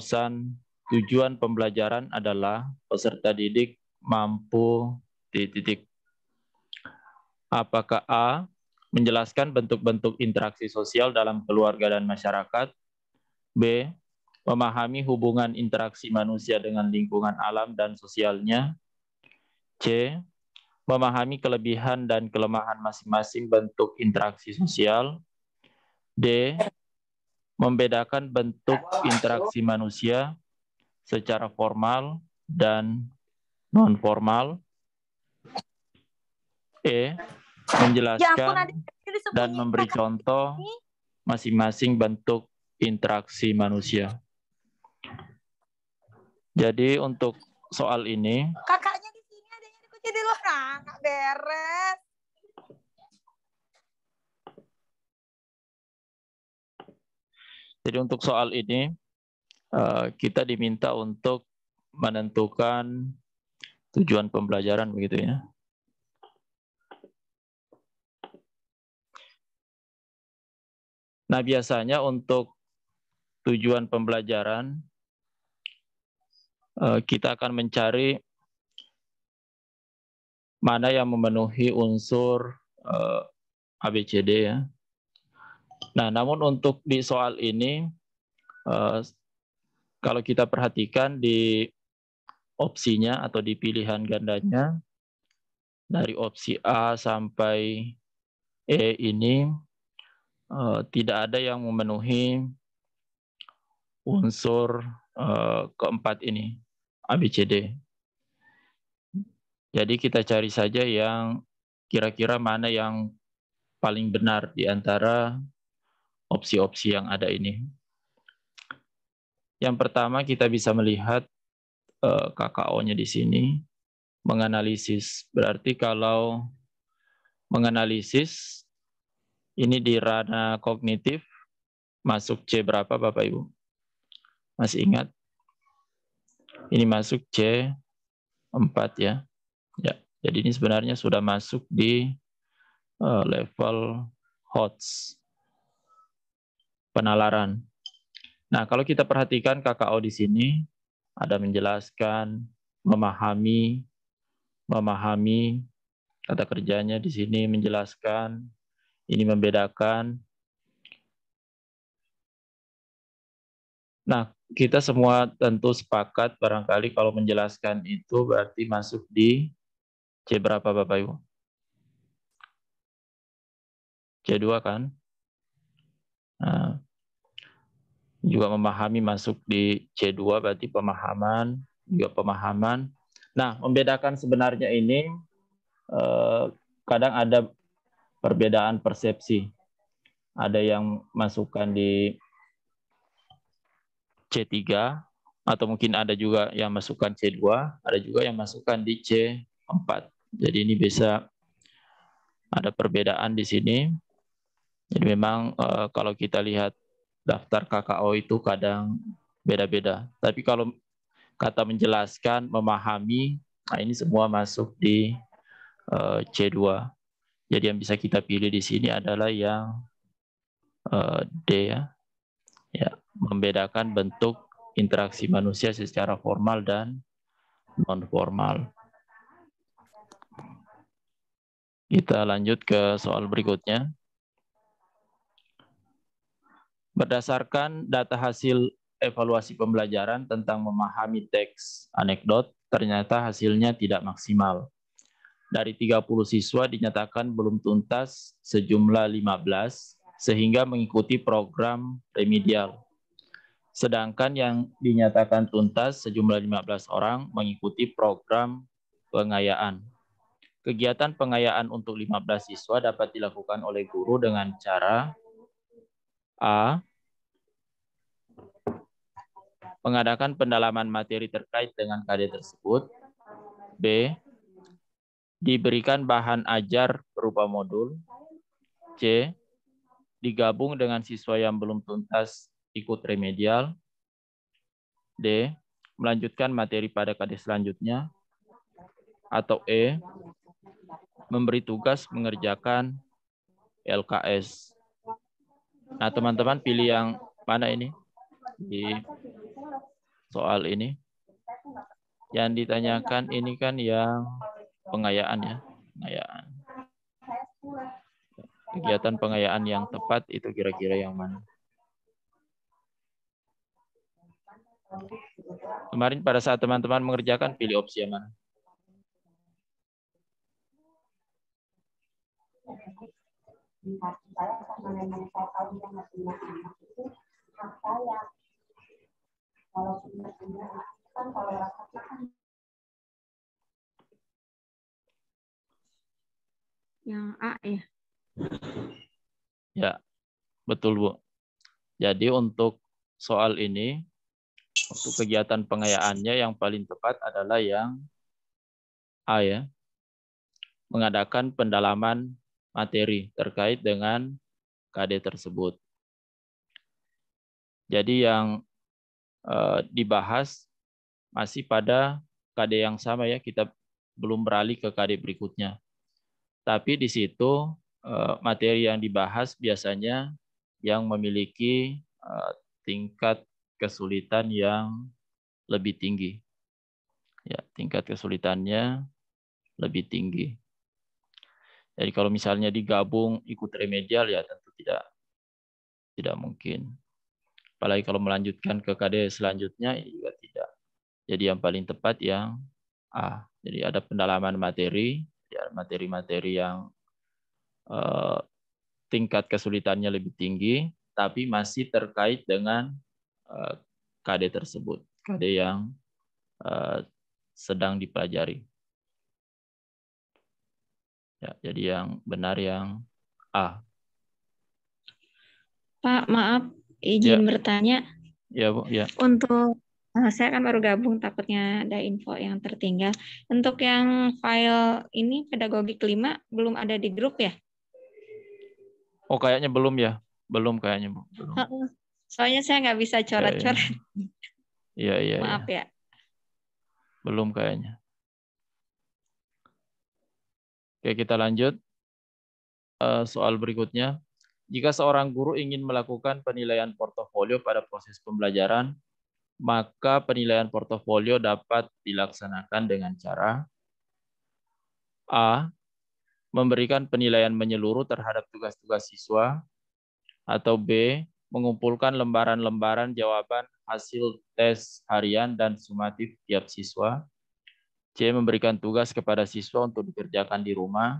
perumusan tujuan pembelajaran adalah peserta didik mampu titik. Apakah A, menjelaskan bentuk-bentuk interaksi sosial dalam keluarga dan masyarakat, B, memahami hubungan interaksi manusia dengan lingkungan alam dan sosialnya, C, memahami kelebihan dan kelemahan masing-masing bentuk interaksi sosial, D, membedakan bentuk interaksi manusia secara formal dan non-formal, E, menjelaskan dan memberi contoh masing-masing bentuk interaksi manusia. Jadi untuk soal ini, kakaknya di sini, adanya dikunci di luar. Nah, nggak beres. jadi untuk soal ini kita diminta untuk menentukan tujuan pembelajaran begitu ya. Nah, biasanya untuk tujuan pembelajaran kita akan mencari mana yang memenuhi unsur ABCD ya. Nah, namun untuk di soal ini kalau kita perhatikan di opsinya atau di pilihan gandanya dari opsi A sampai E ini tidak ada yang memenuhi unsur keempat ini, ABCD. Jadi kita cari saja yang kira-kira mana yang paling benar di antara opsi-opsi yang ada ini. Yang pertama kita bisa melihat KKO-nya di sini, menganalisis. Berarti kalau menganalisis, ini di ranah kognitif, masuk C berapa Bapak Ibu? Masih ingat? Ini masuk C4 ya. Ya, jadi ini sebenarnya sudah masuk di level HOTS, penalaran. Nah, kalau kita perhatikan KKO di sini, ada menjelaskan, memahami, kata kerjanya di sini menjelaskan, ini membedakan. Nah, kita semua tentu sepakat barangkali kalau menjelaskan itu berarti masuk di C berapa Bapak Ibu? C2 kan? Nah, juga memahami masuk di C2 berarti pemahaman, juga pemahaman. Nah, membedakan sebenarnya ini kadang ada perbedaan persepsi. Ada yang masukkan di C3, atau mungkin ada juga yang masukkan C2, ada juga yang masukkan di C4. Jadi ini bisa ada perbedaan di sini. Jadi memang kalau kita lihat daftar KKO itu kadang beda-beda. Tapi kalau kata menjelaskan, memahami, nah ini semua masuk di C2. Jadi yang bisa kita pilih di sini adalah yang D ya. Ya, membedakan bentuk interaksi manusia secara formal dan non-formal. Kita lanjut ke soal berikutnya. Berdasarkan data hasil evaluasi pembelajaran tentang memahami teks anekdot, ternyata hasilnya tidak maksimal. Dari 30 siswa dinyatakan belum tuntas sejumlah 15, sehingga mengikuti program remedial. Sedangkan yang dinyatakan tuntas sejumlah 15 orang mengikuti program pengayaan. Kegiatan pengayaan untuk 15 siswa dapat dilakukan oleh guru dengan cara A, mengadakan pendalaman materi terkait dengan KD tersebut, B, diberikan bahan ajar berupa modul, C, digabung dengan siswa yang belum tuntas ikut remedial, D, melanjutkan materi pada KD selanjutnya, atau E, memberi tugas mengerjakan LKS. Nah, teman-teman pilih yang mana ini? soal ini. Yang ditanyakan ini kan yang pengayaan ya, pengayaan. Kegiatan pengayaan yang tepat itu kira-kira yang mana? Kemarin pada saat teman-teman mengerjakan, pilih opsi yang mana? Yang A ya. Ya, betul Bu. Jadi untuk soal ini, untuk kegiatan pengayaannya yang paling tepat adalah yang A ya. Mengadakan pendalaman materi terkait dengan KD tersebut. Jadi yang dibahas masih pada KD yang sama ya, kita belum beralih ke KD berikutnya. Tapi di situ materi yang dibahas biasanya yang memiliki tingkat kesulitan yang lebih tinggi. Ya, tingkat kesulitannya lebih tinggi. Jadi kalau misalnya digabung ikut remedial ya tentu tidak mungkin. Apalagi kalau melanjutkan ke KD selanjutnya juga tidak. Jadi yang paling tepat yang A. Jadi ada pendalaman materi, ya, materi-materi yang tingkat kesulitannya lebih tinggi, tapi masih terkait dengan KD tersebut, KD yang sedang dipelajari. Ya, jadi yang benar yang A. Pak, maaf, izin bertanya. Ya, Bu. Ya. Untuk saya kan baru gabung, takutnya ada info yang tertinggal. Untuk yang file ini pedagogi kelima belum ada di grup ya? Oh, kayaknya belum ya. Belum kayaknya, Bu. Belum. Soalnya saya nggak bisa coret-coret. Iya. Maaf ya. Belum kayaknya. Oke, kita lanjut. Soal berikutnya. Jika seorang guru ingin melakukan penilaian portofolio pada proses pembelajaran, maka penilaian portofolio dapat dilaksanakan dengan cara A. Memberikan penilaian menyeluruh terhadap tugas-tugas siswa, atau B. Mengumpulkan lembaran-lembaran jawaban hasil tes harian dan sumatif tiap siswa. C. Memberikan tugas kepada siswa untuk dikerjakan di rumah.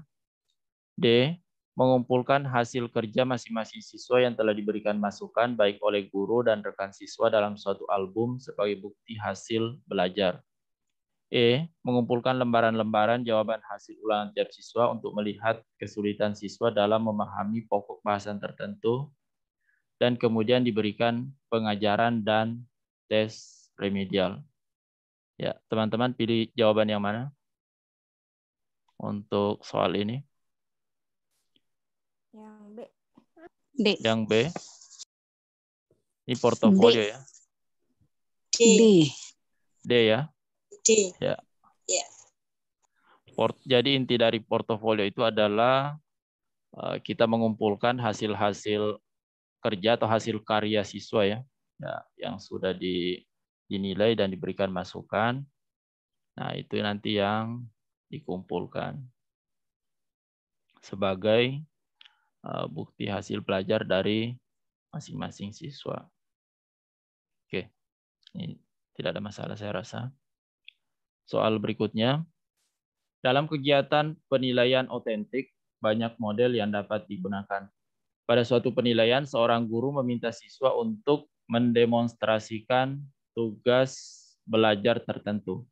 D. Mengumpulkan hasil kerja masing-masing siswa yang telah diberikan masukan baik oleh guru dan rekan siswa dalam suatu album sebagai bukti hasil belajar. E. Mengumpulkan lembaran-lembaran jawaban hasil ulangan tiap siswa untuk melihat kesulitan siswa dalam memahami pokok bahasan tertentu dan kemudian diberikan pengajaran dan tes remedial. Ya, teman-teman pilih jawaban yang mana untuk soal ini? Yang B. D. Yang B. Ini portofolio ya. D. D ya. D. Ya. Jadi inti dari portofolio itu adalah kita mengumpulkan hasil-hasil kerja atau hasil karya siswa ya, yang sudah dinilai dan diberikan masukan. Nah, itu nanti yang dikumpulkan sebagai bukti hasil belajar dari masing-masing siswa. Oke, ini tidak ada masalah saya rasa. Soal berikutnya, dalam kegiatan penilaian otentik, banyak model yang dapat digunakan. Pada suatu penilaian, seorang guru meminta siswa untuk mendemonstrasikan tugas belajar tertentu.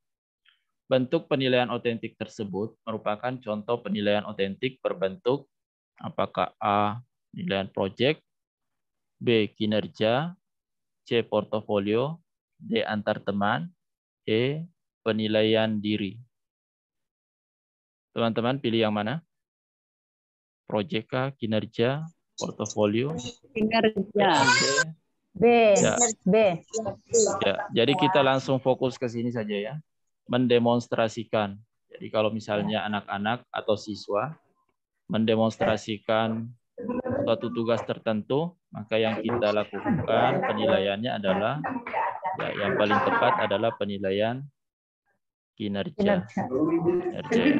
Bentuk penilaian otentik tersebut merupakan contoh penilaian otentik berbentuk apakah A. Penilaian proyek, B. Kinerja, C. Portofolio, D. Antar teman, E. Penilaian diri. Teman-teman pilih yang mana? Proyek kah, kinerja, portofolio? Kinerja. B. Ya. B. Ya, jadi kita langsung fokus ke sini saja ya. Mendemonstrasikan. Jadi kalau misalnya anak-anak atau siswa mendemonstrasikan suatu tugas tertentu, maka yang kita lakukan penilaiannya adalah Ya, yang paling tepat adalah penilaian kinerja. Kinerja ya.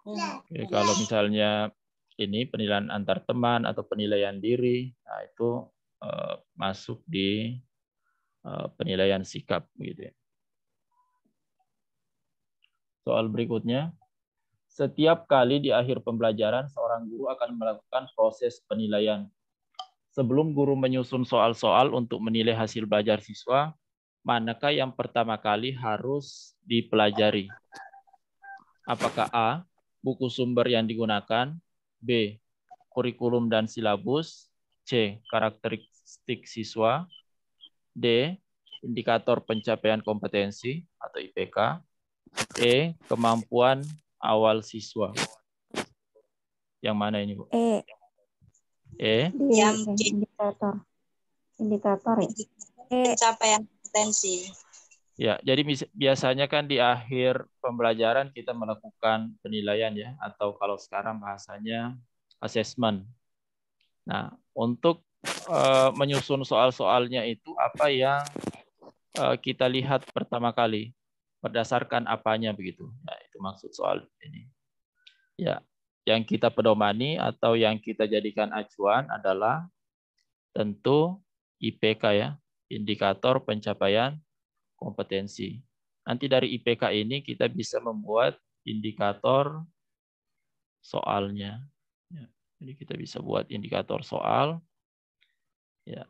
Oke, kalau misalnya ini penilaian antar teman atau penilaian diri, nah itu masuk di penilaian sikap gitu ya. Soal berikutnya, setiap kali di akhir pembelajaran seorang guru akan melakukan proses penilaian. Sebelum guru menyusun soal-soal untuk menilai hasil belajar siswa, manakah yang pertama kali harus dipelajari? Apakah A, buku sumber yang digunakan, B, kurikulum dan silabus, C, karakteristik siswa, D, indikator pencapaian kompetensi atau IPK, E, kemampuan awal siswa. Yang mana ini, Bu? E. E. Yang indikator. Indikator ya. Pencapaian kompetensi. Ya, jadi biasanya kan di akhir pembelajaran kita melakukan penilaian ya, atau kalau sekarang bahasanya assessment. Nah, untuk menyusun soal-soalnya itu apa yang kita lihat pertama kali, berdasarkan apanya begitu. Nah, itu maksud soal ini. Ya, yang kita pedomani atau yang kita jadikan acuan adalah tentu IPK ya, indikator pencapaian kompetensi. Nanti dari IPK ini kita bisa membuat indikator soalnya. Ya, jadi kita bisa buat indikator soal. Ya,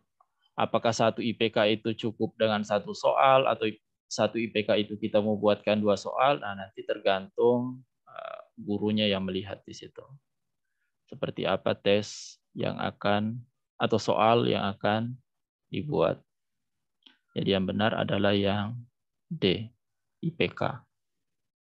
apakah satu IPK itu cukup dengan satu soal atau satu IPK itu kita mau buatkan 2 soal? Nah, nanti tergantung gurunya yang melihat di situ. Seperti apa tes yang akan atau soal yang akan dibuat. Jadi yang benar adalah yang D, IPK.